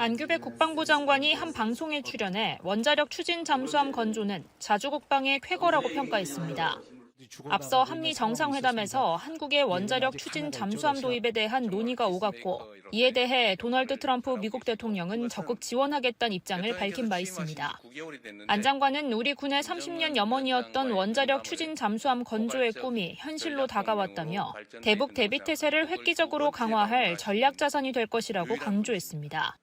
안규백 국방부 장관이 한 방송에 출연해 원자력 추진 잠수함 건조는 자주국방의 쾌거라고 평가했습니다. 앞서 한미 정상회담에서 한국의 원자력 추진 잠수함 도입에 대한 논의가 오갔고 이에 대해 도널드 트럼프 미국 대통령은 적극 지원하겠다는 입장을 밝힌 바 있습니다. 안 장관은 우리 군의 30년 염원이었던 원자력 추진 잠수함 건조의 꿈이 현실로 다가왔다며 대북 대비 태세를 획기적으로 강화할 전략 자산이 될 것이라고 강조했습니다.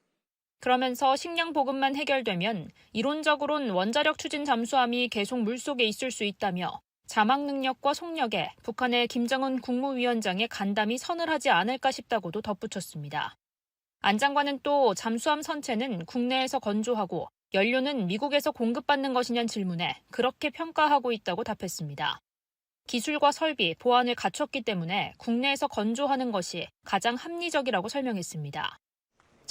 그러면서 식량 보급만 해결되면 이론적으론 원자력 추진 잠수함이 계속 물속에 있을 수 있다며 자막 능력과 속력에 북한의 김정은 국무위원장에 간담이 서늘하지 않을까 싶다고도 덧붙였습니다. 안 장관은 또 잠수함 선체는 국내에서 건조하고 연료는 미국에서 공급받는 것이냐는 질문에 그렇게 평가하고 있다고 답했습니다. 기술과 설비, 보안을 갖췄기 때문에 국내에서 건조하는 것이 가장 합리적이라고 설명했습니다.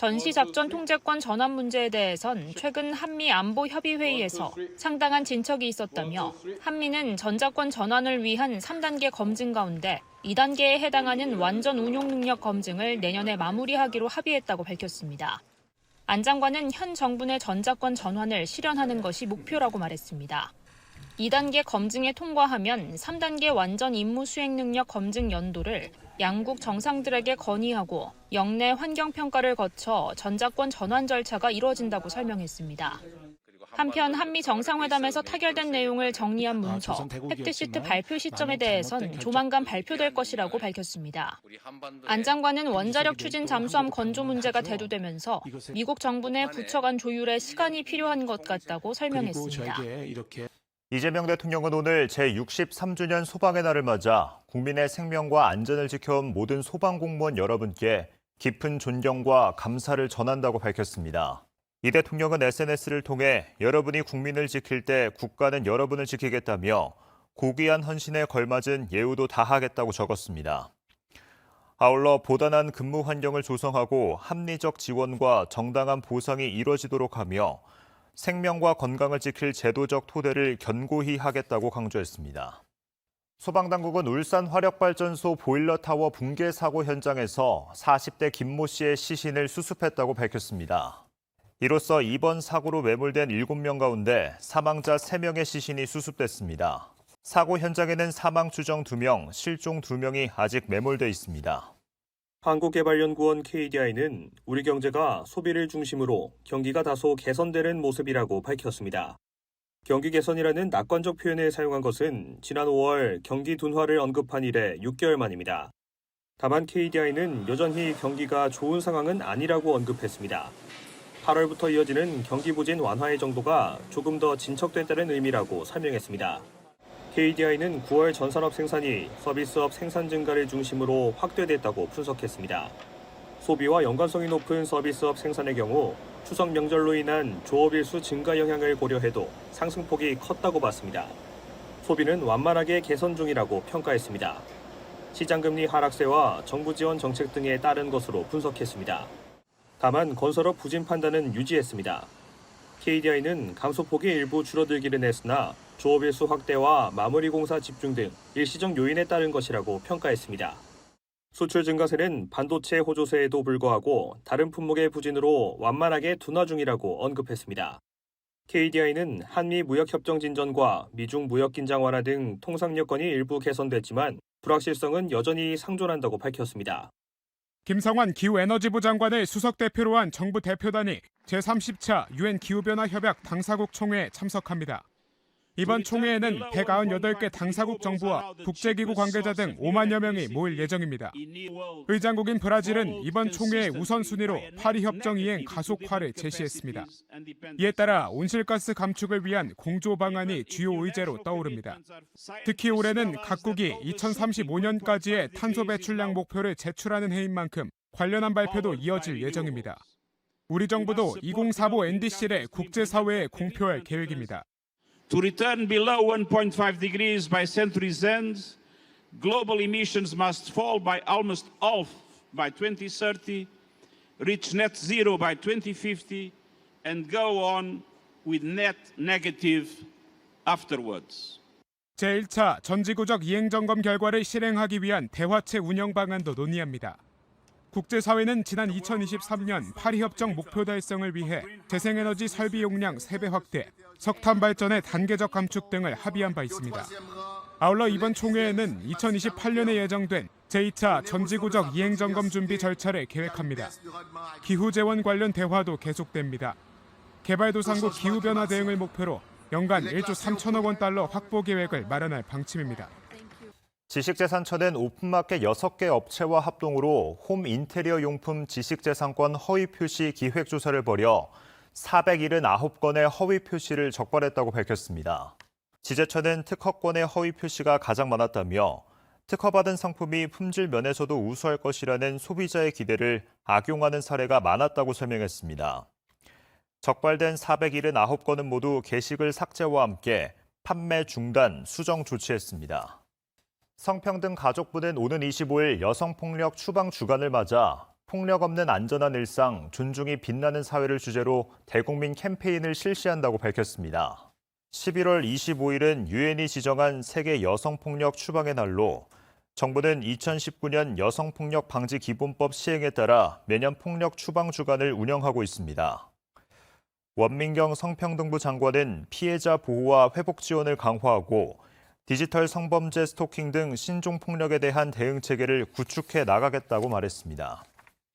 전시작전 통제권 전환 문제에 대해선 최근 한미 안보협의회의에서 상당한 진척이 있었다며 한미는 전자권 전환을 위한 3단계 검증 가운데 2단계에 해당하는 완전 운용 능력 검증을 내년에 마무리하기로 합의했다고 밝혔습니다. 안 장관은 현 정부 내 전자권 전환을 실현하는 것이 목표라고 말했습니다. 2단계 검증에 통과하면 3단계 완전 임무 수행 능력 검증 연도를 양국 정상들에게 건의하고 영내 환경평가를 거쳐 전자권 전환 절차가 이루어진다고 설명했습니다. 한편 한미 정상회담에서 타결된 내용을 정리한 문서, 팩트시트 발표 시점에 대해선 조만간 발표될 것이라고 밝혔습니다. 안 장관은 원자력 추진 잠수함 건조 문제가 대두되면서 미국 정부 내 부처 간 조율에 시간이 필요한 것 같다고 설명했습니다. 이재명 대통령은 오늘 제63주년 소방의 날을 맞아 국민의 생명과 안전을 지켜온 모든 소방공무원 여러분께 깊은 존경과 감사를 전한다고 밝혔습니다. 이 대통령은 SNS를 통해 여러분이 국민을 지킬 때 국가는 여러분을 지키겠다며 고귀한 헌신에 걸맞은 예우도 다하겠다고 적었습니다. 아울러 보다 나은 근무 환경을 조성하고 합리적 지원과 정당한 보상이 이뤄지도록 하며 생명과 건강을 지킬 제도적 토대를 견고히 하겠다고 강조했습니다. 소방당국은 울산 화력발전소 보일러타워 붕괴 사고 현장에서 40대 김모 씨의 시신을 수습했다고 밝혔습니다. 이로써 이번 사고로 매몰된 7명 가운데 사망자 3명의 시신이 수습됐습니다. 사고 현장에는 사망 추정 2명, 실종 2명이 아직 매몰돼 있습니다. 한국개발연구원 KDI는 우리 경제가 소비를 중심으로 경기가 다소 개선되는 모습이라고 밝혔습니다. 경기 개선이라는 낙관적 표현을 사용한 것은 지난 5월 경기 둔화를 언급한 이래 6개월 만입니다. 다만 KDI는 여전히 경기가 좋은 상황은 아니라고 언급했습니다. 8월부터 이어지는 경기 부진 완화의 정도가 조금 더 진척됐다는 의미라고 설명했습니다. KDI는 9월 전산업 생산이 서비스업 생산 증가를 중심으로 확대됐다고 분석했습니다. 소비와 연관성이 높은 서비스업 생산의 경우 추석 명절로 인한 조업일수 증가 영향을 고려해도 상승폭이 컸다고 봤습니다. 소비는 완만하게 개선 중이라고 평가했습니다. 시장금리 하락세와 정부 지원 정책 등에 따른 것으로 분석했습니다. 다만 건설업 부진 판단은 유지했습니다. KDI는 감소폭이 일부 줄어들기는 했으나 조업일수 확대와 마무리 공사 집중 등 일시적 요인에 따른 것이라고 평가했습니다. 수출 증가세는 반도체 호조세에도 불구하고 다른 품목의 부진으로 완만하게 둔화 중이라고 언급했습니다. KDI는 한미 무역협정 진전과 미중 무역 긴장 완화 등 통상 여건이 일부 개선됐지만 불확실성은 여전히 상존한다고 밝혔습니다. 김성환 기후에너지부 장관을 수석 대표로 한 정부 대표단이 제30차 유엔 기후변화 협약 당사국 총회에 참석합니다. 이번 총회에는 198개 당사국 정부와 국제기구 관계자 등 5만여 명이 모일 예정입니다. 의장국인 브라질은 이번 총회의 우선순위로 파리 협정 이행 가속화를 제시했습니다. 이에 따라 온실가스 감축을 위한 공조 방안이 주요 의제로 떠오릅니다. 특히 올해는 각국이 2035년까지의 탄소 배출량 목표를 제출하는 해인 만큼 관련한 발표도 이어질 예정입니다. 우리 정부도 2045 NDC를 국제사회에 공표할 계획입니다. To return below 1.5 degrees by century's end, global emissions must fall by almost half by 2030, reach net zero by 2050, and go on with net negative afterwards. 제1차 전지구적 이행점검 결과를 실행하기 위한 대화체 운영 방안도 논의합니다. 국제사회는 지난 2023년 파리협정 목표 달성을 위해 재생에너지 설비 용량 3배 확대, 석탄 발전의 단계적 감축 등을 합의한 바 있습니다. 아울러 이번 총회에는 2028년에 예정된 제2차 전지구적 이행점검 준비 절차를 계획합니다. 기후재원 관련 대화도 계속됩니다. 개발도상국 기후변화 대응을 목표로 연간 1조 3천억 원 달러 확보 계획을 마련할 방침입니다. 지식재산처는 오픈마켓 6개 업체와 합동으로 홈 인테리어 용품 지식재산권 허위 표시 기획조사를 벌여 479건의 허위 표시를 적발했다고 밝혔습니다. 지재처는 특허권의 허위 표시가 가장 많았다며 특허받은 상품이 품질 면에서도 우수할 것이라는 소비자의 기대를 악용하는 사례가 많았다고 설명했습니다. 적발된 479건은 모두 게시글 삭제와 함께 판매 중단, 수정 조치했습니다. 성평등 가족부는 오는 25일 여성폭력 추방 주간을 맞아 폭력 없는 안전한 일상, 존중이 빛나는 사회를 주제로 대국민 캠페인을 실시한다고 밝혔습니다. 11월 25일은 유엔이 지정한 세계 여성폭력 추방의 날로 정부는 2019년 여성폭력 방지 기본법 시행에 따라 매년 폭력 추방 주간을 운영하고 있습니다. 원민경 성평등부 장관은 피해자 보호와 회복 지원을 강화하고 디지털 성범죄 스토킹 등 신종 폭력에 대한 대응 체계를 구축해 나가겠다고 말했습니다.